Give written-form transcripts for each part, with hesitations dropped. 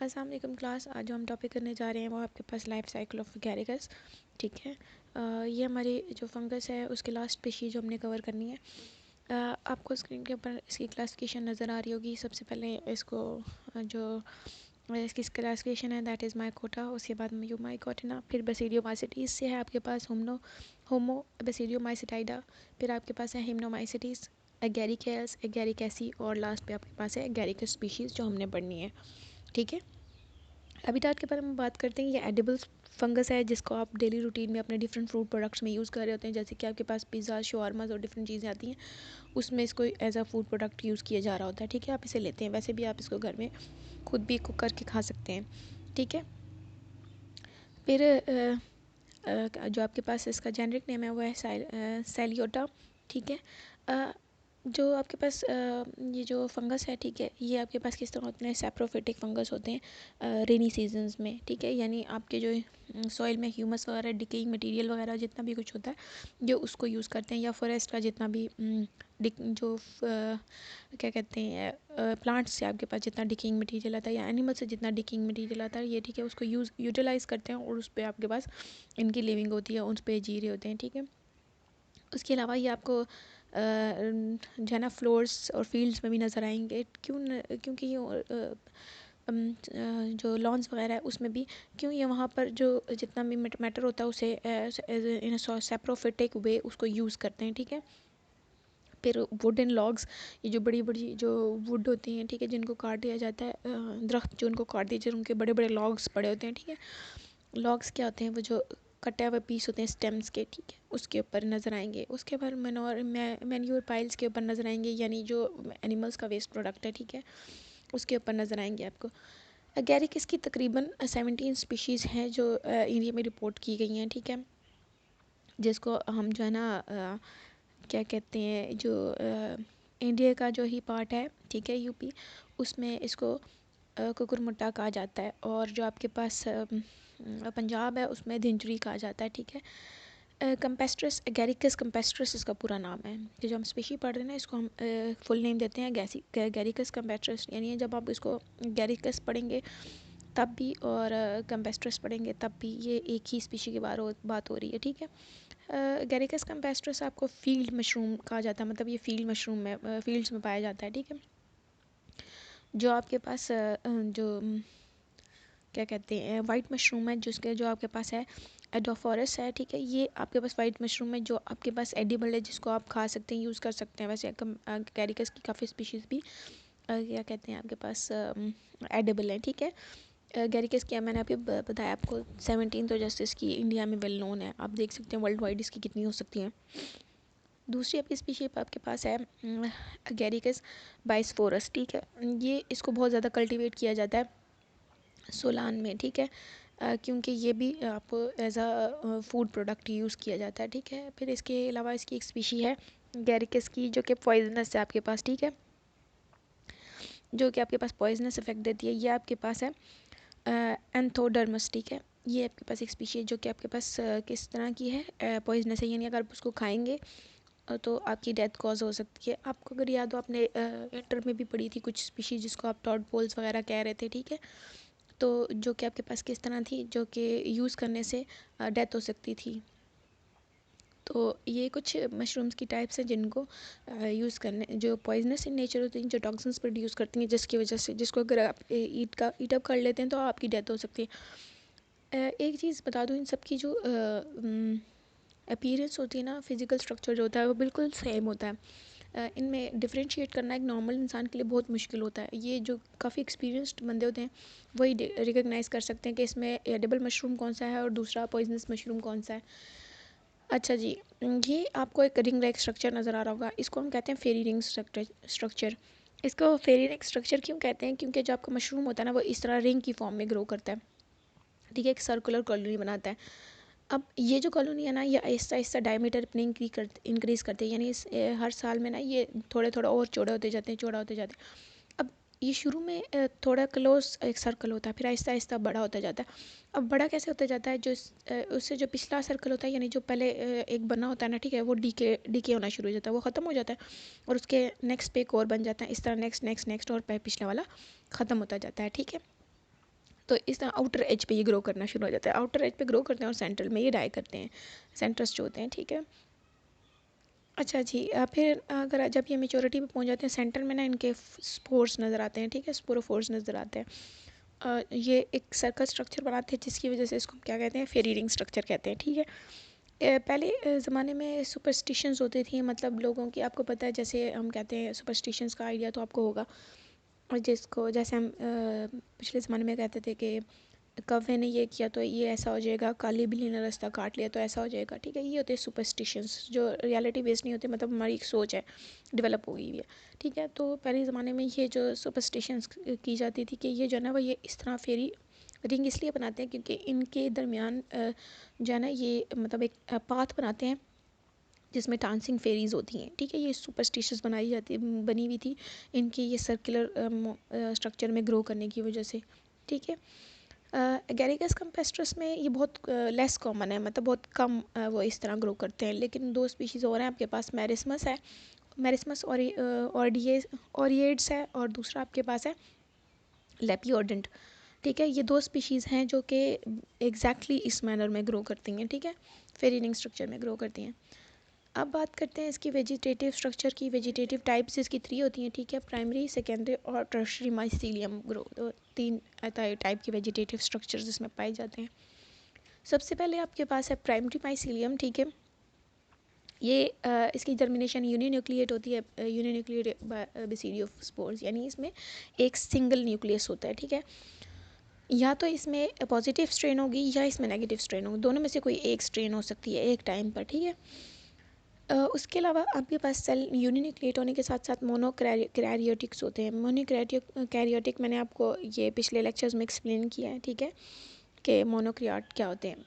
अस्सलाम वालेकुम क्लास। आज जो हम टॉपिक करने जा रहे हैं वो आपके पास लाइफ साइकिल ऑफ एगैरिकस। ठीक है। ये हमारी जो फंगस है उसके लास्ट स्पीशीज जो हमने कवर करनी है। आपको स्क्रीन के ऊपर इसकी क्लासिफिकेशन नज़र आ रही होगी। सबसे पहले इसको जो इसकी क्लासिफिकेशन है दैट इज़ माइकोटा, उसके बाद यूमाइकोटिना, फिर बेसिडियोमाइसिटीज से है आपके पास होमो बेसिडियोमाइसिटाइडा, फिर आपके पास है हिम्नोमाइसिटीज, एगैरिकेल्स, एगैरिकेसी और लास्ट पे आपके पास है एगैरिकस स्पीशीज़ जो हमने पढ़नी है। ठीक है। हैबिटेट के बारे में बात करते हैं। ये एडिबल फंगस है जिसको आप डेली रूटीन में अपने डिफरेंट फूड प्रोडक्ट्स में यूज़ कर रहे होते हैं। जैसे कि आपके पास पिज़्ज़ा, शवारमास और डिफरेंट चीज़ें आती हैं, उसमें इसको as a food product use किया जा रहा होता है। ठीक है, आप इसे लेते हैं। वैसे भी आप इसको घर में खुद भी कुक करके खा सकते हैं। ठीक है। फिर जो आपके पास इसका जेनरिक नेम है वो है सेलियोटा। ठीक है। जो आपके पास ये जो फंगस है, ठीक है, ये आपके पास किस तरह होते हैं, सैप्रोफिटिक फंगस होते हैं रेनी सीजन्स में। ठीक है, यानी आपके जो सॉइल में ह्यूमस वगैरह, डिकेइंग मटेरियल वगैरह जितना भी कुछ होता है जो उसको यूज़ करते हैं, या फॉरेस्ट का जितना भी जो क्या कहते हैं प्लांट्स से आपके पास जितना डिकेइंग मटेरियल आता है या एनिमल से जितना डिकेइंग मटेरियल आता है, ये ठीक है, उसको यूटिलाइज़ करते हैं और उस पर आपके पास इनकी लिविंग होती है, उस पर जी रहे होते हैं। ठीक है। उसके अलावा ये आपको जो है ना फ्लोर्स और फील्ड्स में भी नज़र आएंगे। क्योंकि ये जो लॉन्स वगैरह है उसमें भी क्यों ये वहाँ पर जो जितना भी मैटर होता है उसे इन सेप्रोफिटिक वे उसको यूज़ करते हैं। ठीक है। फिर वुडन लॉग्स, ये जो बड़ी बड़ी जो वुड होती हैं, ठीक है, जिनको काट दिया जाता है, दरख्त जो उनको काट दिए जाते हैं उनके बड़े बड़े लॉग्स पड़े होते हैं। ठीक है। लॉग्स क्या होते हैं, वो जो कटे हुए पीस होते हैं स्टेम्स के, ठीक है, उसके ऊपर नज़र आएंगे। उसके बाद मैन्योर पाइल्स के ऊपर नज़र आएंगे, यानी जो एनिमल्स का वेस्ट प्रोडक्ट है, ठीक है, उसके ऊपर नज़र आएंगे आपको। एगैरिकस की तकरीबन 17 स्पीशीज़ हैं जो इंडिया में रिपोर्ट की गई हैं। ठीक है, जिसको हम जो है ना क्या कहते हैं, जो इंडिया का जो ही पार्ट है, ठीक है, यूपी, उसमें इसको कुकुरमुट्टा कहा जाता है, और जो आपके पास पंजाब है उसमें धिंचुरी कहा जाता है। ठीक है। कंपेस्ट्रस, एगैरिकस कंपेस्ट्रस इसका पूरा नाम है। कि जो हम स्पीशी पढ़ रहे हैं ना, इसको हम फुल नेम देते हैं गैरिकस कंपेस्ट्रस, यानी जब आप इसको गैरिकस पढ़ेंगे तब भी और कंपेस्ट्रस पढ़ेंगे तब भी ये एक ही स्पीशी की बात हो रही है। ठीक है। गैरिकस कंपेस्ट्रस आपको फील्ड मशरूम कहा जाता है, मतलब ये फील्ड मशरूम में फील्ड्स में पाया जाता है। ठीक है। जो आपके पास जो क्या कहते हैं वाइट मशरूम है, जिसके जो आपके पास है एडोफोरस है। ठीक है, ये आपके पास वाइट मशरूम है जो आपके पास एडिबल है, जिसको आप खा सकते हैं, यूज़ कर सकते हैं। वैसे कैरिकस की काफ़ी स्पीशीज़ भी क्या कहते हैं आपके पास एडिबल है। ठीक है। गैरिकस क्या मैंने आपको बताया, आपको 17 तो जस्ट इसकी इंडिया में वेल नोन है, आप देख सकते हैं वर्ल्ड वाइड इसकी कितनी हो सकती हैं। दूसरी आपकी स्पीशीज आपके पास है गैरिकस बाइस्फोरस। ठीक है, ये इसको बहुत ज़्यादा कल्टीवेट किया जाता है सोलान में। ठीक है। क्योंकि ये भी आपको as a food product use किया जाता है। ठीक है। फिर इसके अलावा इसकी एक स्पीशी है गैरिकस की जो कि पॉइजनस है आपके पास। ठीक है, जो कि आपके पास पॉइजनस इफेक्ट देती है। ये आपके पास है एंथोडर्मस। ठीक है, ये आपके पास एक स्पीशी है जो कि आपके पास किस तरह की है, पॉइजनस है, यानी अगर आप उसको खाएंगे तो आपकी डेथ कॉज हो सकती है। आपको अगर याद हो, आपने इंटर में भी पढ़ी थी कुछ स्पीशीज जिसको आप टॉडपोल्स वगैरह कह रहे थे। ठीक है, तो जो कि आपके पास किस तरह थी, जो कि यूज़ करने से डेथ हो सकती थी। तो ये कुछ मशरूम्स की टाइप्स हैं जिनको यूज़ करने जो पॉइजनस इन नेचर होती हैं, जो टॉक्सिन्स प्रोड्यूस करती हैं, जिसकी वजह से जिसको अगर आप ईट अप कर लेते हैं तो आपकी डेथ हो सकती है। एक चीज़ बता दूँ, इन सब की जो अपीयरेंस होती है ना, फिज़िकल स्ट्रक्चर जो होता है वो बिल्कुल सेम होता है। इनमें डिफरेंशिएट करना एक नॉर्मल इंसान के लिए बहुत मुश्किल होता है। ये जो काफ़ी एक्सपीरियंस्ड बंदे होते हैं वही रिकग्नाइज़ कर सकते हैं कि इसमें एडिबल मशरूम कौन सा है और दूसरा पॉइजनस मशरूम कौन सा है। अच्छा जी, ये आपको एक रिंग लाइक स्ट्रक्चर नज़र आ रहा होगा, इसको हम कहते हैं फेरी रिंग स्ट्रक्चर। इसको फेरी रिंग स्ट्रक्चर क्यों कहते हैं, क्योंकि जो आपका मशरूम होता है ना वो इस तरह रिंग की फॉर्म में ग्रो करता है। ठीक है, एक सर्कुलर कॉलोनी बनाता है। अब ये जो कॉलोनी है ना, ये आहिस्ता आहिस्ता डायमीटर अपने इंक्रीज़ करते हैं, यानी हर साल में ना ये थोड़े थोड़ा और चौड़ा होते जाते हैं, चौड़ा होते जाते हैं। अब ये शुरू में थोड़ा क्लोज एक सर्कल होता है, फिर आहिस्ता आहिस्ता बड़ा होता जाता है। अब बड़ा कैसे होता जाता है, जो उससे जो पिछला सर्कल होता है, यानी जो पहले एक बना होता है ना, ठीक है, वो डीके होना शुरू हो जाता है, वो ख़त्म हो जाता है, और उसके नेक्स्ट पे एक और बन जाता है। इस तरह नेक्स्ट नेक्स्ट नेक्स्ट और पिछला वाला ख़त्म होता जाता है। ठीक है। तो इस तरह आउटर एज पे ये ग्रो करना शुरू हो जाता है, आउटर एज पे ग्रो करते हैं और सेंट्रल में ये डाई करते हैं, सेंटर्स जो होते हैं, ठीक है। अच्छा जी, फिर अगर जब ये मेच्योरिटी पे पहुंच जाते हैं सेंटर में ना इनके स्पोर्स नज़र आते हैं, ठीक है, स्पोरोफोर्स नज़र आते हैं। ये एक सर्कल स्ट्रक्चर बनाते हैं जिसकी वजह से इसको हम क्या कहते हैं, फेरी रिंग स्ट्रक्चर कहते हैं, ठीक है। पहले ज़माने में सुपरस्टिशंस होती थी, मतलब लोगों की, आपको पता है जैसे हम कहते हैं सुपरस्टिशंस का आइडिया तो आपको होगा, और जिसको जैसे हम पिछले ज़माने में कहते थे कि कौवे ने ये किया तो ये ऐसा हो जाएगा, काली बिल्ली ने रास्ता काट लिया तो ऐसा हो जाएगा, ठीक है। ये होते हैं सुपरस्टिशंस जो रियलिटी बेस्ड नहीं होते, मतलब हमारी एक सोच है, डेवलप हो गई हुई है, ठीक है। तो पहले ज़माने में ये जो सुपरस्टिशंस की जाती थी कि ये जो है ना वो ये इस तरह फेरी रिंग इसलिए बनाते हैं क्योंकि इनके दरमियान जो है ना ये मतलब एक पाथ बनाते हैं जिसमें डांसिंग फेरीज होती हैं, ठीक है। ये सुपरस्टिशंस बनी हुई थी इनकी ये सर्कुलर स्ट्रक्चर में ग्रो करने की वजह से, ठीक है। एगेरिकस कैम्पेस्ट्रस में ये बहुत लेस कॉमन है, मतलब बहुत कम वो इस तरह ग्रो करते हैं, लेकिन दो स्पीशीज़ और हैं आपके पास, मेरिस्मस है, मेरिस्मस ओरिएड्स है, और दूसरा आपके पास है लेपियोडेंट, ठीक है। ये दो स्पीशीज़ हैं जो कि एग्जैक्टली इस मैनर में ग्रो करती हैं, ठीक है, फेरी रिंग स्ट्रक्चर में ग्रो करती हैं। अब बात करते हैं इसकी वेजिटेटिव स्ट्रक्चर की। वेजिटेटिव टाइप्स इसकी 3 होती हैं, ठीक है, प्राइमरी, सेकेंडरी और टर्शरी माइसीलियम ग्रो, तो 3 टाइप के वेजिटेटिव स्ट्रक्चर्स इसमें पाए जाते हैं। सबसे पहले आपके पास है प्राइमरी माइसीलियम, ठीक है। ये इसकी जर्मिनेशन यूनिन्यूक्लिएट होती है, यूनिन्यूक्लिएट बेसिडियोस्पोर्स, यानी इसमें एक सिंगल न्यूक्लियस होता है, ठीक है। या तो इसमें पॉजिटिव स्ट्रेन होगी या इसमें नेगेटिव स्ट्रेन होगी, दोनों में से कोई एक स्ट्रेन हो सकती है एक टाइम पर, ठीक है। उसके अलावा आपके पास सेल यूनिन्यूक्लिएट होने के साथ साथ मोनोकैरियोटिक्स होते हैं। मोनोकैरियोटिक मैंने आपको ये पिछले लेक्चर्स में एक्सप्लेन किया है, ठीक है, कि मोनोक्रियाट क्या होते हैं।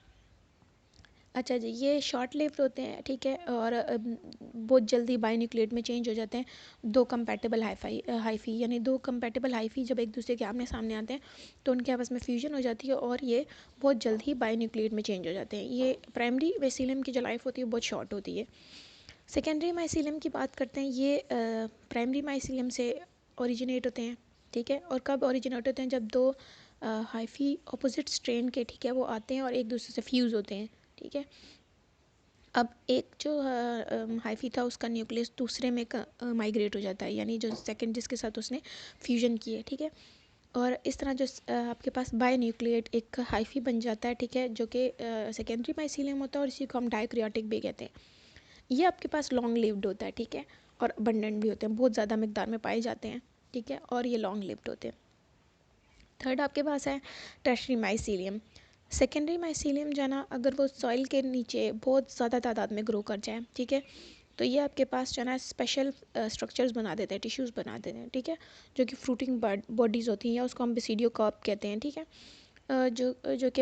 अच्छा जी, ये शॉर्ट लिव्ड होते हैं, ठीक है, और बहुत जल्दी बाइन्यूक्लिएट में चेंज हो जाते हैं। दो कंपैटिबल हाइफी यानी दो कंपैटिबल हाइफी जब एक दूसरे के आमने सामने आते हैं तो उनके आपस में फ्यूजन हो जाती है और ये बहुत जल्द ही बाइन्यूक्लिएट में चेंज हो जाते हैं। ये प्राइमरी बेसिलियम की जो लाइफ होती है बहुत शॉर्ट होती है। सेकेंडरी माइसीलियम की बात करते हैं, ये प्राइमरी माइसीलियम से ओरिजिनेट होते हैं, ठीक है। और कब ओरिजिनेट होते हैं, जब दो हाइफी ऑपोजिट स्ट्रेन के, ठीक है, वो आते हैं और एक दूसरे से फ्यूज़ होते हैं, ठीक है। अब एक जो हाइफी था उसका न्यूक्लियस दूसरे में माइग्रेट हो जाता है, यानी जो सेकंड जिसके साथ उसने फ्यूजन किए, ठीक है। और इस तरह जो आपके पास बाय न्यूक्लिएट एक हाइफी बन जाता है, ठीक है, जो कि सेकेंडरी माइसीलियम होता है और इसी को हम डाइक्रियोटिक भी कहते हैं। ये आपके पास लॉन्ग लिव्ड होता है, ठीक है, और अबंडेंट भी होते हैं, बहुत ज़्यादा मिकदार में पाए जाते हैं, ठीक है, और ये लॉन्ग लिव्ड होते हैं। थर्ड आपके पास है टर्शरी माइसीलियम। सेकेंडरी माइसीलियम जो है ना, अगर वो सॉइल के नीचे बहुत ज़्यादा तादाद में ग्रो कर जाए, ठीक है, तो ये आपके पास जो है ना स्पेशल स्ट्रक्चर्स बना देते हैं, टिश्यूज़ बना देते हैं, ठीक है, जो कि फ्रूटिंग बॉडीज़ होती हैं, या उसको हम बेसिडियो कार्प कहते हैं, ठीक है। जो कि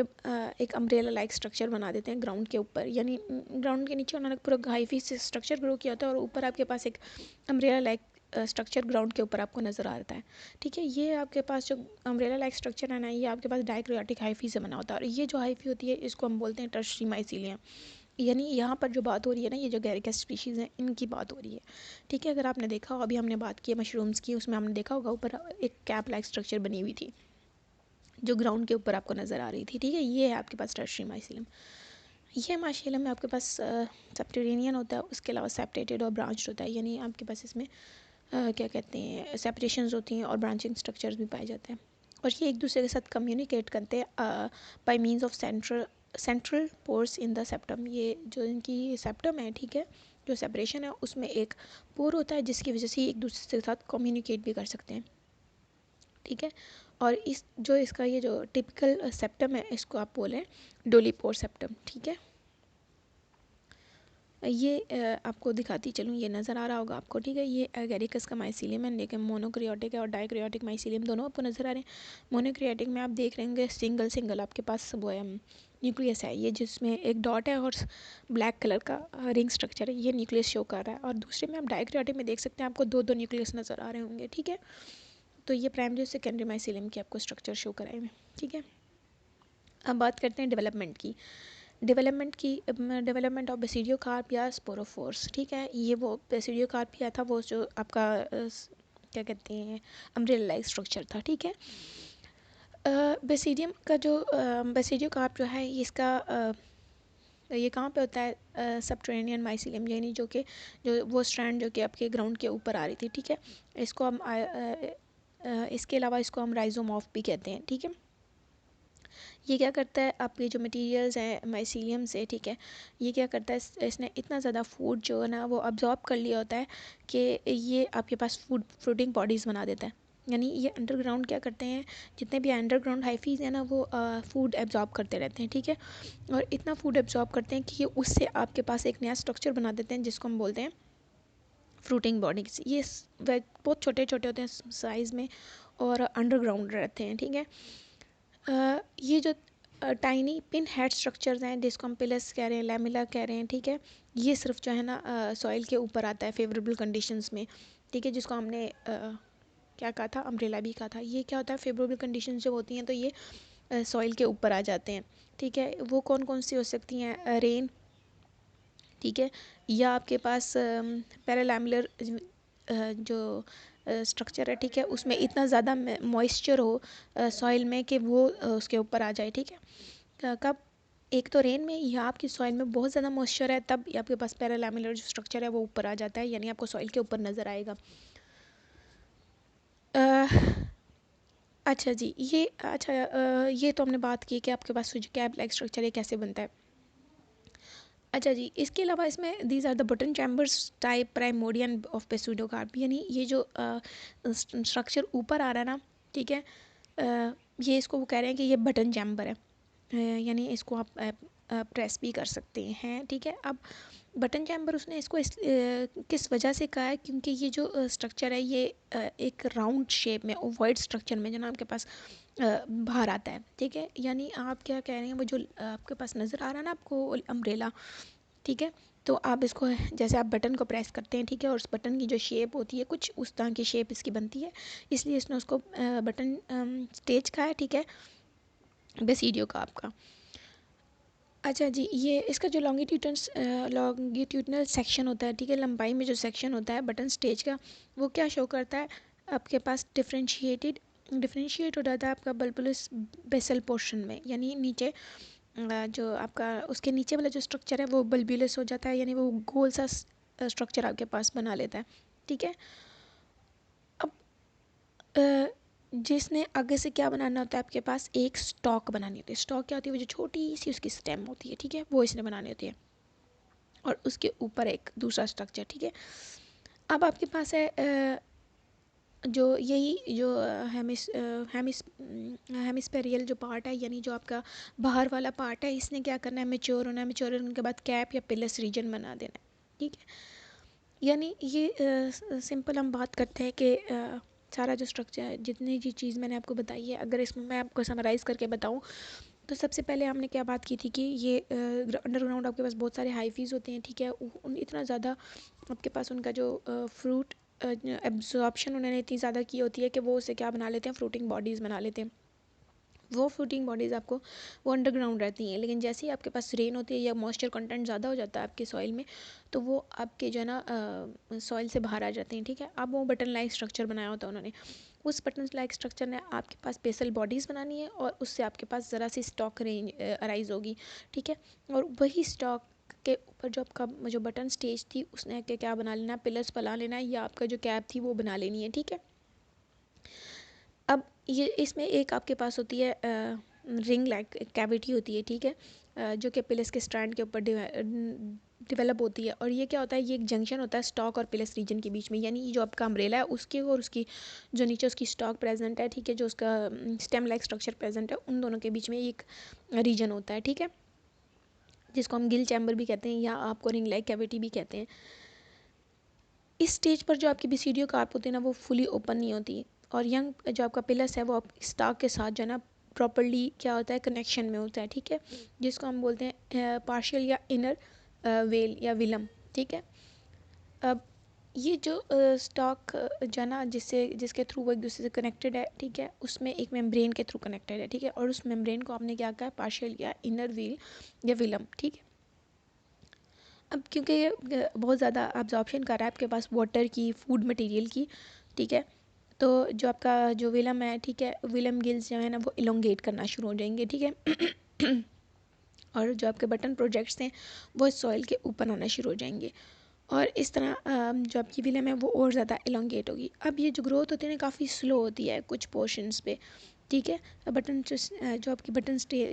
एक अम्ब्रेला लाइक स्ट्रक्चर बना देते हैं ग्राउंड के ऊपर, यानी ग्राउंड के नीचे उन्होंने पूरा हाईफी से स्ट्रक्चर ग्रो किया होता है और ऊपर आपके पास एक अम्ब्रेला लाइक स्ट्रक्चर ग्राउंड के ऊपर आपको नज़र आता है, ठीक है। ये आपके पास जो अम्ब्रेला लाइक स्ट्रक्चर है ना, ये आपके पास डाइक्रियोटिक हाइफी से बना होता है, और ये जो हाइफी होती है इसको हम बोलते हैं टर्शरी माइसीलियम। यानी यहाँ पर जो बात हो रही है ना, ये जो गैरिकस स्पीशीज़ हैं इनकी बात हो रही है, ठीक है। अगर आपने देखा हो, अभी हमने बात की है मशरूम्स की, उसमें हमने देखा होगा ऊपर एक कैप लाइक स्ट्रक्चर बनी हुई थी जो ग्राउंड के ऊपर आपको नज़र आ रही थी, ठीक है। ये है आपके पास टर्शरी माइसीलियम। ये माइसीलियम में आपके पास सबटेरेनियन होता है, उसके अलावा सेपरेटेड और ब्रांच्ड होता है, यानी आपके पास इसमें क्या कहते हैं सेपरेशंस होती हैं और ब्रांचिंग स्ट्रक्चर्स भी पाए जाते हैं, और ये एक दूसरे के साथ कम्युनिकेट करते हैं by means of central pores in the septum. ये जो इनकी सेप्टम है, ठीक है, जो सेपरेशन है उसमें एक पोर होता है जिसकी वजह से एक दूसरे के साथ कम्युनिकेट भी कर सकते हैं, ठीक है। और इस जो इसका ये जो टिपिकल सेप्टम है इसको आप बोलें डोलीपोर सेप्टम, ठीक है। ये आपको दिखाती चलूँ, ये नज़र आ रहा होगा आपको, ठीक है। ये एगेरिकस का माइसीलियम है, लेकिन मोनोक्रियोटिक है और डाइक्रियोटिक माइसीलियम दोनों आपको नज़र आ रहे हैं। मोनोक्रियोटिक में आप देख रहे होंगे सिंगल सिंगल आपके पास वो है न्यूक्लियस है, ये जिसमें एक डॉट है और ब्लैक कलर का रिंग स्ट्रक्चर है, ये न्यूक्लियस शो कर रहा है। और दूसरे में आप डाइक्रियोटिक में देख सकते हैं आपको दो दो न्यूक्लियस नज़र आ रहे होंगे, ठीक है। तो ये प्राइमरी और सेकेंडरी माइसीलियम की आपको स्ट्रक्चर शो कराए हुए, ठीक है। अब बात करते हैं डेवलपमेंट ऑफ बेसिडियो कार्प या स्पोरोफोर्स, ठीक है। ये वो बेसिडियो कार्प किया था, वो जो आपका क्या कहते हैं अम्ब्रेला लाइक स्ट्रक्चर था, ठीक है। बेसिडियम का जो बेसिडियो कार्प जो है इसका ये कहाँ पे होता है, सबटेरेनियन माइसिलियम, यानी जो कि जो वो स्ट्रैंड जो कि आपके ग्राउंड के ऊपर आ रही थी, ठीक है। इसको हम इसके अलावा इसको हम राइजोमॉर्फ भी कहते हैं, ठीक है। ये क्या करता है, आपके जो मटेरियल्स हैं माइसीलियम से, ठीक है, ये क्या करता है, इसने इतना ज़्यादा फूड जो है ना वो अब्जॉर्ब कर लिया होता है कि ये आपके पास फ्रूटिंग बॉडीज़ बना देता है। यानी ये अंडरग्राउंड क्या करते हैं, जितने भी अंडरग्राउंड हाइफीज़ हैं ना वो फूड एब्जॉर्ब करते रहते हैं, ठीक है। और इतना फूड एब्जॉर्ब करते हैं कि ये उससे आपके पास एक नया स्ट्रक्चर बना देते हैं जिसको हम बोलते हैं फ्रूटिंग बॉडीज़। ये बहुत छोटे छोटे होते हैं साइज़ में और अंडरग्राउंड रहते हैं, ठीक है। ये जो टाइनी पिन हेड स्ट्रक्चर्स हैं जिसको हम पिलस कह रहे हैं, लैमिला कह रहे हैं, ठीक है, ये सिर्फ जो है ना सॉइल के ऊपर आता है फेवरेबल कंडीशंस में, ठीक है, जिसको हमने क्या कहा था, अम्ब्रेला भी कहा था। ये क्या होता है, फेवरेबल कंडीशंस जब होती हैं तो ये सॉइल के ऊपर आ जाते हैं, ठीक है। वो कौन कौन सी हो सकती हैं, रेन, ठीक है, या आपके पास पैरालैमिलर जो स्ट्रक्चर है, ठीक है, उसमें इतना ज़्यादा मॉइस्चर हो सॉइल में कि वो उसके ऊपर आ जाए, ठीक है। कब, एक तो रेन में या आपकी सॉइल में बहुत ज़्यादा मॉइस्चर है तब आपके पास पैरालैमिलर जो स्ट्रक्चर है वो ऊपर आ जाता है, यानी आपको सॉइल के ऊपर नज़र आएगा। अच्छा जी, ये तो हमने बात की कि आपके पास जो कैप लाइक स्ट्रक्चर है कैसे बनता है। अच्छा जी, इसके अलावा इसमें these are the button chambers type primordium of pseudocarp, यानी ये जो स्ट्रक्चर ऊपर आ रहा है ना, ठीक है, ये इसको वो कह रहे हैं कि ये बटन चैम्बर है, यानी इसको आप प्रेस भी कर सकते हैं, ठीक है। अब बटन चैम्बर उसने इसको किस वजह से कहा है, क्योंकि ये जो स्ट्रक्चर है ये एक राउंड शेप में ओवॉइड स्ट्रक्चर में जो ना आपके पास बाहर आता है, ठीक है। यानी आप क्या कह रहे हैं, वो जो आपके पास नज़र आ रहा है ना आपको अम्ब्रेला, ठीक है, तो आप इसको जैसे आप बटन को प्रेस करते हैं, ठीक है, और उस बटन की जो शेप होती है कुछ उस तरह की शेप इसकी बनती है, इसलिए इसने उसको बटन स्टेज का है, ठीक है, बेसिडियो का आपका। अच्छा जी, ये इसका जो लॉन्गिट्यूडनल सेक्शन होता है, ठीक है, लंबाई में जो सेक्शन होता है बटन स्टेज का, वो क्या शो करता है, आपके पास डिफरेंशिएट हो जाता है आपका बल्बुलस बेसल पोर्शन में, यानी नीचे जो आपका उसके नीचे वाला जो स्ट्रक्चर है वो बल्बुलस हो जाता है, यानी वो गोल सा स्ट्रक्चर आपके पास बना लेता है, ठीक है। अब जिसने आगे से क्या बनाना होता है, आपके पास एक स्टॉक बनानी होती है। स्टॉक क्या होती है, वो जो छोटी सी उसकी स्टेम होती है, ठीक है, वो इसने बनानी होती है, और उसके ऊपर एक दूसरा स्ट्रक्चर, ठीक है। अब आपके पास है जो यही जो हेमिस्फेरियल जो पार्ट है, यानी जो आपका बाहर वाला पार्ट है, इसने क्या करना है, मेच्योर होना है, मेच्योर होने के बाद कैप या पिलस रीजन बना देना है, ठीक है। यानी ये सिंपल हम बात करते हैं कि सारा जो स्ट्रक्चर है, जितनी जी चीज़ मैंने आपको बताई है, अगर इसमें मैं आपको समराइज़ करके बताऊं, तो सबसे पहले हमने क्या बात की थी कि ये अंडरग्राउंड आपके पास बहुत सारे हाइफीज़ होते हैं, ठीक है, इतना ज़्यादा आपके पास उनका जो फ्रूट एब्जॉर्प्शन उन्होंने इतनी ज़्यादा की होती है कि वो उसे क्या बना लेते हैं, फ्रूटिंग बॉडीज़ बना लेते हैं। वो फ्रूटिंग बॉडीज़ आपको वो अंडरग्राउंड रहती हैं, लेकिन जैसे ही आपके पास रेन होती है या मॉइस्चर कंटेंट ज़्यादा हो जाता है आपके सॉइल में, तो वो आपके जो है ना सॉइल से बाहर आ जाते हैं, ठीक है। अब वो बटन लाइक स्ट्रक्चर बनाया होता है उन्होंने, उस बटन लाइक स्ट्रक्चर ने आपके पास बेसल बॉडीज़ बनानी है और उससे आपके पास ज़रा सी स्टॉक रेंज अराइज होगी, ठीक है। और वही स्टॉक के ऊपर जो आपका जो बटन स्टेज थी उसने के क्या बना लेना, पिलर्स बना लेना है, या आपका जो कैप थी वो बना लेनी है, ठीक है। अब ये इसमें एक आपके पास होती है रिंग लाइक कैविटी होती है, ठीक है, जो कि पिलस के स्ट्रैंड के ऊपर डेवलप होती है, और ये क्या होता है, ये एक जंक्शन होता है स्टॉक और पिलस रीजन के बीच में, यानी जो आपका अम्ब्रेला है उसके और उसकी जो नीचे उसकी स्टॉक प्रेजेंट है, ठीक है, जो उसका स्टेम लाइक स्ट्रक्चर प्रेजेंट है, उन दोनों के बीच में एक रीजन होता है, ठीक है, जिसको हम गिल चैम्बर भी कहते हैं या आपको रिंग लाइक कैविटी भी कहते हैं। इस स्टेज पर जो आपकी बेसिडियो कार्प होती है ना वो फुली ओपन नहीं होती, और यंग जो आपका पिलस है वो आप स्टॉक के साथ जो है ना प्रॉपर्ली क्या होता है, कनेक्शन में होता है, ठीक है, जिसको हम बोलते हैं पार्शियल या इनर वेल या विलम, ठीक है। अब ये जो स्टॉक जो है ना जिसके थ्रू वो एक दूसरे से कनेक्टेड है, ठीक है, उसमें एक मेम्ब्रेन के थ्रू कनेक्टेड है, ठीक है, और उस मेम्ब्रेन को आपने क्या कहा, पार्शियल या इनर व्हील या विलम, ठीक है। अब क्योंकि ये बहुत ज़्यादा अब्जॉर्प्शन कर रहा है आपके पास वाटर की, फूड मटेरियल की, ठीक है, तो जो आपका जो विलम है, ठीक है, विलम गिल्स जो है ना वो इलोंगेट करना शुरू हो जाएंगे, ठीक है। और जो आपके बटन प्रोजेक्ट्स हैं वो सॉइल के ऊपर आना शुरू हो जाएंगे, और इस तरह जो आपकी विलम है वो और ज़्यादा इलोंगेट होगी। अब ये जो ग्रोथ होती है ना काफ़ी स्लो होती है कुछ पोर्शंस पे, ठीक है। बटन जो आपकी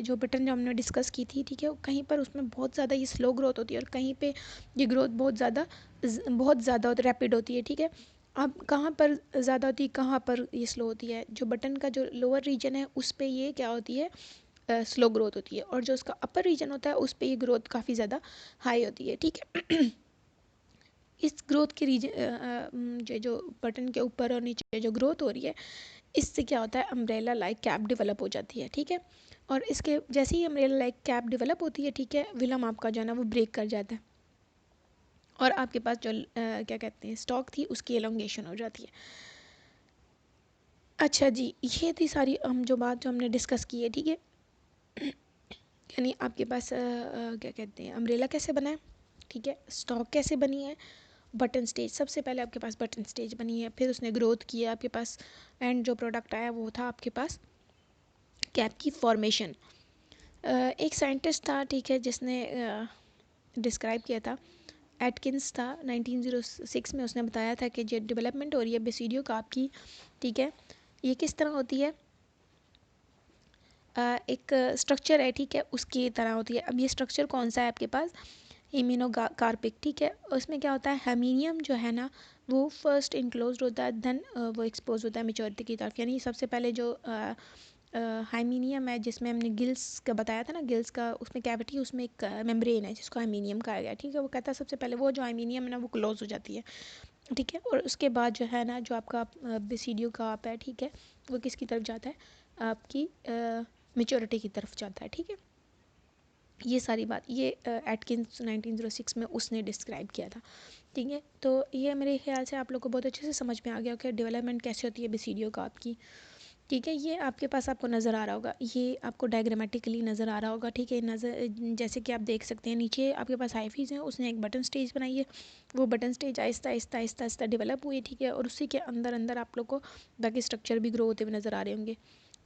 जो बटन जो हमने डिस्कस की थी, ठीक है, कहीं पर उसमें बहुत ज़्यादा ये स्लो ग्रोथ होती है और कहीं पे ये ग्रोथ बहुत ज़्यादा रैपिड होती है, ठीक है। अब कहाँ पर ज़्यादा होती है, कहाँ पर ये स्लो होती है, जो बटन का जो लोअर रीजन है उस पर ये क्या होती है, स्लो ग्रोथ होती है, और जो उसका अपर रीजन होता है उस पर ये ग्रोथ काफ़ी ज़्यादा हाई होती है, ठीक है। इस ग्रोथ के रीजन जो बटन के ऊपर और नीचे जो ग्रोथ हो रही है, इससे क्या होता है, अम्ब्रेला लाइक कैप डेवलप हो जाती है, ठीक है। और इसके जैसे ही अम्ब्रेला लाइक कैप डेवलप होती है, ठीक है, विलम आपका जो है ना वो ब्रेक कर जाता है, और आपके पास जो क्या कहते हैं स्टॉक थी उसकी एलोंगेशन हो जाती है। अच्छा जी, ये थी सारी हम जो बात जो हमने डिस्कस की है, ठीक है। यानी आपके पास क्या कहते हैं अम्ब्रेला कैसे बना है, ठीक है, स्टॉक कैसे बनी है, बटन स्टेज, सबसे पहले आपके पास बटन स्टेज बनी है, फिर उसने ग्रोथ की है आपके पास, एंड जो प्रोडक्ट आया वो था आपके पास कैप की फॉर्मेशन। एक साइंटिस्ट था, ठीक है, जिसने डिस्क्राइब किया था, एटकिंस था, 1906 में उसने बताया था कि जो डेवलपमेंट हो रही है बेसिडियो कार्प की, ठीक है, ये किस तरह होती है, एक स्ट्रक्चर है, ठीक है, उसकी तरह होती है। अब ये स्ट्रक्चर कौन सा है आपके पास, इम्यूनो कार्पिक, ठीक है। उसमें क्या होता है, हेमीनियम जो है ना वो फर्स्ट इनक्लोज होता है, देन वो एक्सपोज होता है मेच्योरिटी की तरफ। यानी सबसे पहले जो हाइमीनियम है, जिसमें हमने गिल्स का बताया था ना, गिल्स का उसमें कैविटी, उसमें एक मेम्ब्रेन है जिसको हाइमीनियम कहा गया, ठीक है। वो कहता है सबसे पहले वो जो हाइमीनियम है ना वो क्लोज हो जाती है, ठीक है, और उसके बाद जो है ना जो आपका बेसिडियो कार्प है, ठीक है, वो किसकी तरफ जाता है, आपकी मेच्योरिटी की तरफ जाता है, ठीक है। ये सारी बात ये एटकिंस 1906 में उसने डिस्क्राइब किया था, ठीक है। तो ये मेरे ख्याल से आप लोग को बहुत अच्छे से समझ में आ गया कि डेवलपमेंट कैसे होती है बेसिडियो का आपकी, ठीक है। ये आपके पास आपको नज़र आ रहा होगा, ये आपको डायग्रामेटिकली नज़र आ रहा होगा, ठीक है। नज़र जैसे कि आप देख सकते हैं नीचे आपके पास हाइफीज़ हैं, उसने एक बटन स्टेज बनाई है, वो button stage Aahista Aahista Aahista Aahista develop हुई है, ठीक है, और उसी के अंदर अंदर आप लोग को बाकी स्ट्रक्चर भी ग्रो होते हुए नज़र आ रहे होंगे,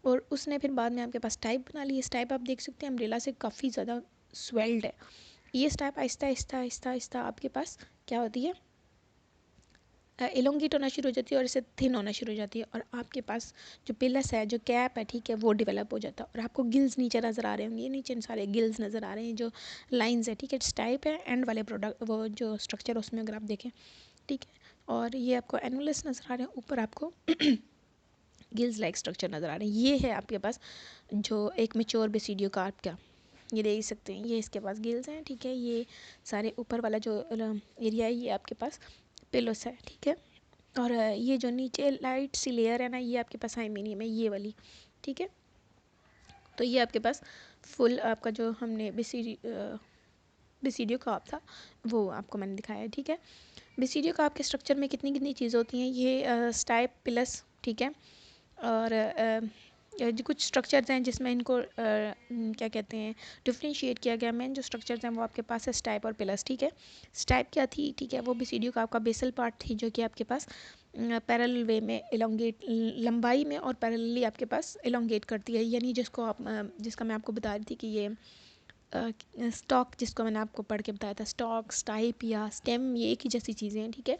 और उसने फिर बाद में आपके पास टाइप बना ली। इस टाइप आप देख सकते हैं अम्ब्रेला से काफ़ी ज़्यादा स्वेल्ड है। ये टाइप आहिस्ता आहिस्ता आहिस्ता आहिस्ता आपके पास क्या होती है, एलोंगेट होना शुरू हो जाती है, और इससे थिन होना शुरू हो जाती है, और आपके पास जो पिलस है, जो कैप है, ठीक है, वो डेवलप हो जाता है, और आपको गिल्स नीचे नज़र आ रहे होंगे, ये नीचे सारे गिल्स नज़र आ रहे हैं, जो लाइंस है, ठीक है, टाइप है, एंड वाले प्रोडक्ट वो जो स्ट्रक्चर उसमें अगर आप देखें, ठीक है, और ये आपको एनुलस नज़र आ रहे हैं, ऊपर आपको गिल्स लाइक स्ट्रक्चर नज़र आ रहे हैं। ये है आपके पास जो एक मेच्योर बेसिडियो कार्प का, ये देख सकते हैं, ये इसके पास गिल्स हैं, ठीक है। ये सारे ऊपर वाला जो एरिया है ये आपके पास पिलस है, ठीक है, और ये जो नीचे लाइट सी लेयर है ना ये आपके पास हाइमीनियम है, ये वाली, ठीक है। तो ये आपके पास फुल आपका जो हमने बेसिडियो कार्प था वो आपको मैंने दिखाया है, ठीक है। बेसिडियो कार्प के स्ट्रक्चर में कितनी कितनी चीज़ें होती हैं, ये स्टाइप पिलस, ठीक है, और जो कुछ स्ट्रक्चर्स हैं जिसमें इनको क्या कहते हैं डिफ्रेंशिएट किया गया, मेन जो स्ट्रक्चर्स हैं वो आपके पास है स्टाइप और पिलस, ठीक है। स्टाइप क्या थी, ठीक है, वो बेसिडियो का आपका बेसल पार्ट थी, जो कि आपके पास पैरेलल वे में एलोंगेट, लंबाई में और पैरेलली आपके पास एलोंगेट करती है, यानी जिसको आप जिसका मैं आपको बता रही थी कि ये स्टॉक, जिसको मैंने आपको पढ़ के बताया था, स्टॉक, स्टाइप या स्टेम, ये एक ही जैसी चीज़ें हैं, ठीक है।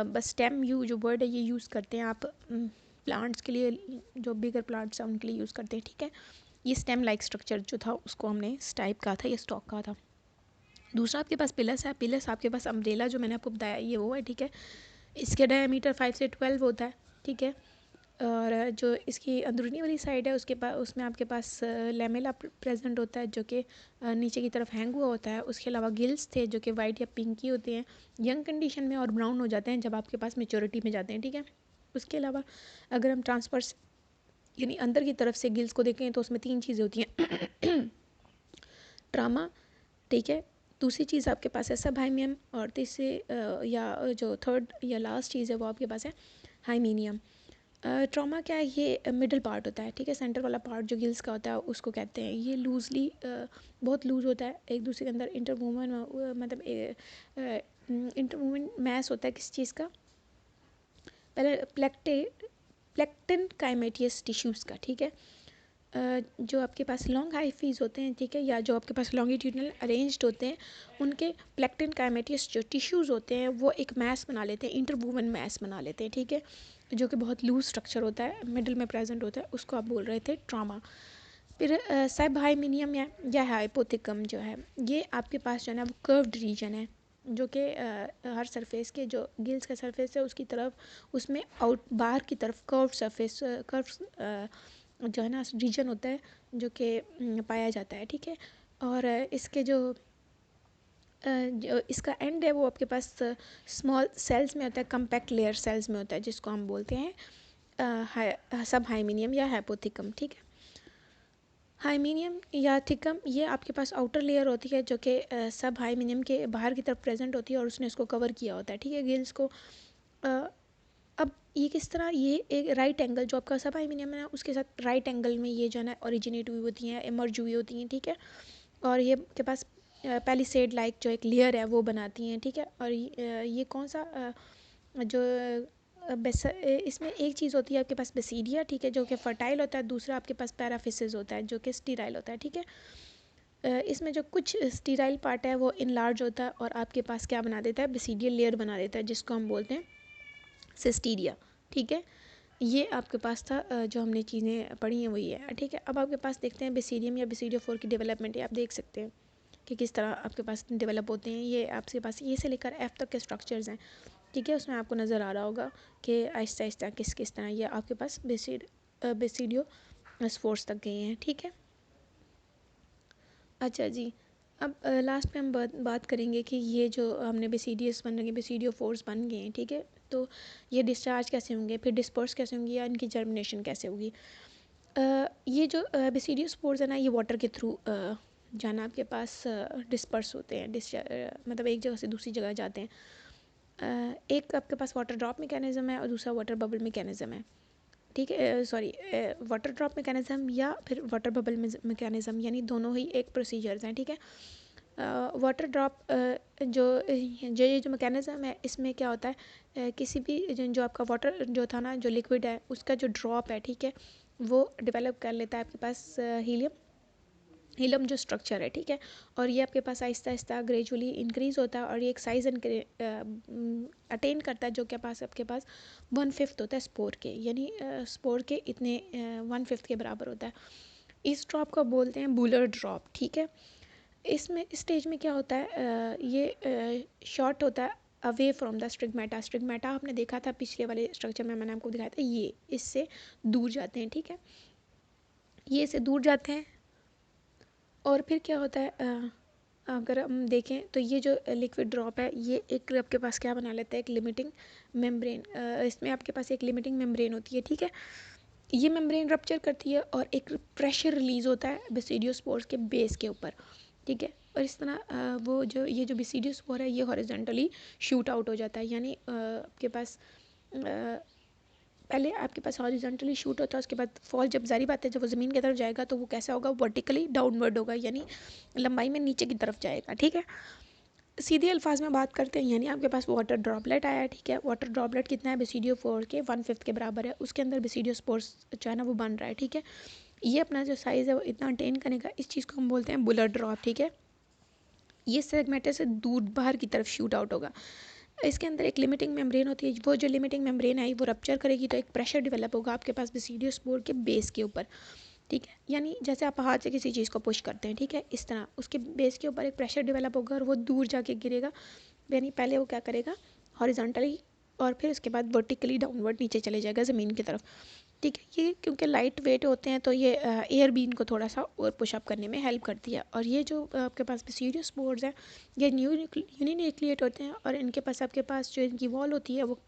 बस स्टेम यू जो वर्ड है ये यूज़ करते हैं आप प्लांट्स के लिए, जो बिगर प्लांट्स हैं उनके लिए यूज़ करते हैं, ठीक है। ये स्टेम लाइक स्ट्रक्चर जो था उसको हमने स्टाइप कहा था, ये स्टॉक कहा था। दूसरा आपके पास पिलस है, पिलस आपके पास अम्ब्रेला जो मैंने आपको बताया ये वो है, ठीक है। इसके डायमीटर 5 से 12 होता है, ठीक है, और जो इसकी अंदरूनी वाली साइड है उसके पास, उसमें आपके पास लेमेला प्रेजेंट होता है, जो कि नीचे की तरफ हैंग हुआ होता है। उसके अलावा गिल्स थे जो कि वाइट या पिंकी होते हैं यंग कंडीशन में, और ब्राउन हो जाते हैं जब आपके पास मेच्योरिटी में जाते हैं, ठीक है। उसके अलावा अगर हम ट्रांसफर्स यानी अंदर की तरफ से गिल्स को देखें तो उसमें 3 चीज़ें होती हैं ट्रामा, ठीक है, दूसरी चीज़ आपके पास है सबहाइमियम, और तीसरी या जो थर्ड या लास्ट चीज़ है वो आपके पास है हाइमीनियम। ट्रॉमा क्या है, ये मिडल पार्ट होता है, ठीक है, सेंटर वाला पार्ट जो गिल्स का होता है उसको कहते हैं। ये लूजली बहुत लूज होता है, एक दूसरे के अंदर इंटरवूमन मतलब इंटरवूमन मैस होता है किस चीज़ का, पहले प्लेक्टिन काइमेटियस टिश्यूज़ का, ठीक है। जो आपके पास लॉन्ग हाइफीज होते हैं, ठीक है, या जो आपके पास लॉन्गिट्यूडनल अरेंज्ड होते हैं, उनके प्लेक्टिन काइमेटियस जो टिश्यूज़ होते हैं वो एक मैस बना लेते हैं, इंटरवूवन मैस बना लेते हैं, ठीक है, जो कि बहुत लूज स्ट्रक्चर होता है, मिडिल में प्रेजेंट होता है, उसको आप बोल रहे थे ट्रॉमा। फिर सब हाइमीनियम या हाइपोथिकम जो है, ये आपके पास जो है ना वो कर्व्ड रीजन है, जो कि हर सरफेस के जो गिल्स का सरफेस है उसकी तरफ, उसमें आउट बाहर की तरफ कर्व सरफेस कर्व जो है ना रीजन होता है जो कि पाया जाता है, ठीक है। और इसके जो इसका एंड है वो आपके पास स्मॉल सेल्स में होता है, कम्पैक्ट लेयर सेल्स में होता है, जिसको हम बोलते हैं सब हाइमीनियम या हाइपोथिकम, ठीक है। हाइमीनियम या थिकम ये आपके पास आउटर लेयर होती है जो कि सब हाइमीनियम के बाहर की तरफ प्रेजेंट होती है और उसने इसको कवर किया होता है, ठीक है, गिल्स को। अब ये किस तरह, ये एक राइट एंगल जो आपका सब हाइमीनियम है उसके साथ राइट एंगल में ये जो है ना ओरिजिनेट हुई होती हैं, इमर्ज हुई होती हैं, ठीक है। और ये के पास पैलिसेड लाइक जो एक लेयर है वो बनाती हैं, ठीक है। और ये कौन सा जो इसमें एक चीज़ होती है आपके पास बेसिडिया, ठीक है, जो कि फर्टाइल होता है, दूसरा आपके पास पैराफिसिस होता है जो कि स्टीराइल होता है, ठीक है। इसमें जो कुछ स्टीराइल पार्ट है वो इनलार्ज होता है और आपके पास क्या बना देता है, बेसिडियल लेयर बना देता है, जिसको हम बोलते हैं सिस्टीरिया, ठीक है। ये आपके पास था, जो हमने चीज़ें पढ़ी हैं वही है, ठीक है। अब आपके पास देखते हैं बेसिडियम या बेसिडियो 4 की डेवलपमेंट, आप देख सकते हैं कि किस तरह आपके पास डेवलप होते हैं। ये आपके पास ये से लेकर एफ तक के स्ट्रक्चर्स हैं, ठीक है। उसमें आपको नज़र आ रहा होगा कि आहिस्ता आहिस्ता किस किस तरह ये आपके पास बेसिडियो स्पोर्स तक गए हैं, ठीक है। अच्छा जी, अब लास्ट में हम बात करेंगे कि ये जो हमने बेसिडियस बन गए, बेसिडियो फोर्स बन गए हैं, ठीक है, तो ये डिस्चार्ज कैसे होंगे, फिर डिस्पर्स कैसे होंगी, या इनकी जर्मिनेशन कैसे होगी। ये जो बेसिडियो स्पोर्स है ना, ये वाटर के थ्रू जाना आपके पास डिस्पर्स होते हैं, मतलब एक जगह से दूसरी जगह जाते हैं। एक आपके पास वाटर ड्रॉप मैकेनिज्म है और दूसरा वाटर बबल मैकेनिज्म है, ठीक है। सॉरी, वाटर ड्रॉप मैकेनिज्म या फिर वाटर बबल मैकेनिज्म, यानी दोनों ही एक प्रोसीजर्स हैं, ठीक है। वाटर ड्रॉप जो मैकेनिज्म है, इसमें क्या होता है, किसी भी जो आपका वाटर जो था ना, जो लिक्विड है उसका जो ड्रॉप है, ठीक है, वो डेवलप कर लेता है आपके पास हीलियम जो स्ट्रक्चर है, ठीक है। और ये आपके पास आहिस्ता आहिस्ता ग्रेजुअली इंक्रीज़ होता है और ये एक साइज़ अटेन करता है जो के पास आपके पास 1/5 होता है स्पोर के, यानी स्पोर के इतने 1/5 के बराबर होता है। इस ड्रॉप को बोलते हैं बुलर ड्रॉप, ठीक है। इसमें स्टेज में क्या होता है, ये शॉर्ट होता है away from the stigmata. Stigmata आपने देखा था पिछले वाले स्ट्रक्चर में, मैंने आपको दिखाया था, ये इससे दूर जाते हैं, ठीक है, ये इससे दूर जाते हैं। और फिर क्या होता है, अगर हम देखें तो ये जो लिक्विड ड्रॉप है ये एक आपके पास क्या बना लेता है, एक लिमिटिंग मेम्ब्रेन। इसमें आपके पास एक लिमिटिंग मेम्ब्रेन होती है, ठीक है। ये मेम्ब्रेन रप्चर करती है और एक प्रेशर रिलीज़ होता है बेसिडियोस्पोर्स के बेस के ऊपर, ठीक है। और इस तरह वो जो ये जो बेसिडियोस्पोर है ये हॉरिजॉन्टली शूट आउट हो जाता है, यानी आपके पास पहले आपके पास हॉरिजॉन्टली शूट होता है, उसके बाद फॉल, जब जारी बात है जब वो ज़मीन की तरफ जाएगा तो वो कैसा होगा, वर्टिकली डाउनवर्ड होगा, यानी लंबाई में नीचे की तरफ जाएगा, ठीक है। सीधे अल्फाज में बात करते हैं, यानी आपके पास वाटर ड्रॉपलेट आया है, ठीक है। वाटर ड्रॉपलेट कितना है, बेसिडियो 4 के 1/5 के बराबर है, उसके अंदर बेसिडियो स्पोर्स जो है ना वो बन रहा है, ठीक है। ये अपना जो साइज़ है वो इतना अटेन करेगा, इस चीज़ को हम बोलते हैं बुलर ड्रॉप, ठीक है। ये सेगमेंट से दूर बाहर की तरफ शूट आउट होगा। इसके अंदर एक लिमिटिंग मेम्ब्रेन होती है, वो जो लिमिटिंग मेम्ब्रेन है वो रप्चर करेगी तो एक प्रेशर डेवलप होगा आपके पास बेसिडियो स्पोर के बेस के ऊपर, ठीक है। यानी जैसे आप हाथ से किसी चीज़ को पुश करते हैं, ठीक है, इस तरह उसके बेस के ऊपर एक प्रेशर डेवलप होगा और वो दूर जाके गिरेगा, यानी पहले वो क्या करेगा, हॉरिजॉन्टली और फिर उसके बाद वर्टिकली डाउनवर्ड नीचे चले जाएगा ज़मीन की तरफ, ठीक है। ये क्योंकि लाइट वेट होते हैं तो ये एयर बीन को थोड़ा सा और पुशअप करने में हेल्प करती है। और ये जो आपके पास बेसिडियो स्पोर्स हैं ये यूनिन्यूक्लिएट होते हैं और इनके पास आपके पास जो इनकी वॉल होती है वो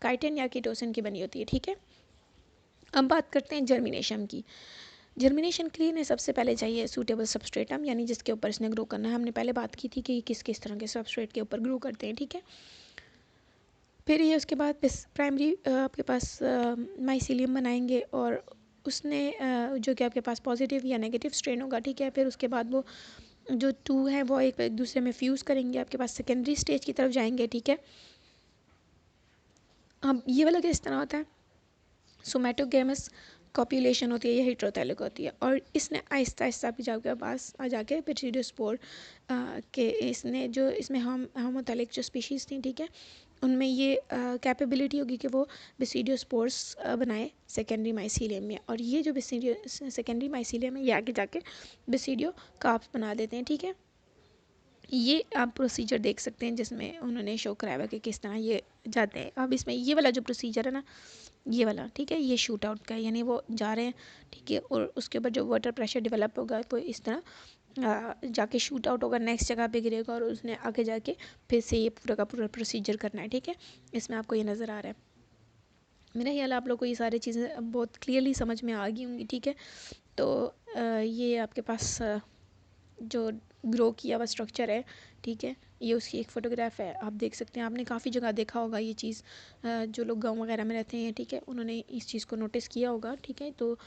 काइटिन या कीटोसिन की बनी होती है, ठीक है। अब बात करते हैं जर्मिनेशन की। जर्मिनेशन के लिए इन्हें सबसे पहले चाहिए सूटेबल सबस्ट्रेटम, यानी जिसके ऊपर इसने ग्रो करना है। हमने पहले बात की थी कि किस किस तरह के सबस्ट्रेट के ऊपर ग्रो करते हैं, ठीक है। फिर ये उसके बाद प्राइमरी आपके पास माइसीलियम बनाएंगे और उसने जो कि आपके पास पॉजिटिव या नेगेटिव स्ट्रेन होगा, ठीक है। फिर उसके बाद वो जो टू हैं वो एक दूसरे में फ्यूज़ करेंगे, आपके पास सेकेंडरी स्टेज की तरफ जाएंगे, ठीक है। अब ये वाला किस तरह होता है, सोमैटोगेमस कॉपुलेशन होती है, ये हेट्रोथैलिक होती है, और इसने आहिस्ता आहिस्ता भी जाके पास आ जाके पिरिडोस्पोर के इसने जो इसमें होमोथैलिक जो स्पीशीज़ थी, ठीक है, उनमें ये कैपेबिलिटी होगी कि वो बेसिडियोस्पोर्स बनाए सेकेंडरी माइसीलियम में, और ये जो बेसिडियो सेकेंडरी माइसीलियम है ये आगे जाके बेसिडियो कार्प्स बना देते हैं, ठीक है। ये आप प्रोसीजर देख सकते हैं जिसमें उन्होंने शो कराया हुआ कि किस तरह ये जाते हैं। अब इसमें ये वाला जो प्रोसीजर है ना, ये वाला, ठीक है, ये शूट आउट का है, यानी वो जा रहे हैं, ठीक है, और उसके ऊपर जो वाटर प्रेशर डेवलप होगा वो इस तरह जाके शूट आउट होगा, नेक्स्ट जगह पे गिरेगा, और उसने आगे जाके फिर से ये पूरा का पूरा प्रोसीजर करना है, ठीक है। इसमें आपको ये नज़र आ रहा है। मेरा ख्याल आप लोग को ये सारी चीज़ें बहुत क्लियरली समझ में आ गई होंगी, ठीक है। तो ये आपके पास जो ग्रो किया हुआ स्ट्रक्चर है, ठीक है, ये उसकी एक फ़ोटोग्राफ है, आप देख सकते हैं। आपने काफ़ी जगह देखा होगा ये चीज़, जो लोग गांव वगैरह में रहते हैं, ठीक है, उन्होंने इस चीज़ को नोटिस किया होगा, ठीक है। तो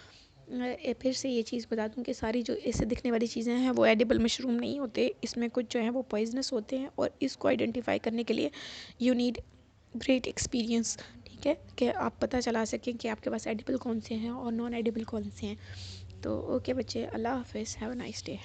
फिर से ये चीज़ बता दूं कि सारी जो इससे दिखने वाली चीज़ें हैं वो एडिबल मशरूम नहीं होते, इसमें कुछ जो है वो पॉइजनस होते हैं, और इसको आइडेंटिफाई करने के लिए यू नीड ग्रेट एक्सपीरियंस, ठीक है, कि आप पता चला सकें कि आपके पास एडिबल कौन से हैं और नॉन एडिबल कौन से हैं। तो ओके बच्चे, अल्लाह हाफिज़, हैव अ नाइस डे।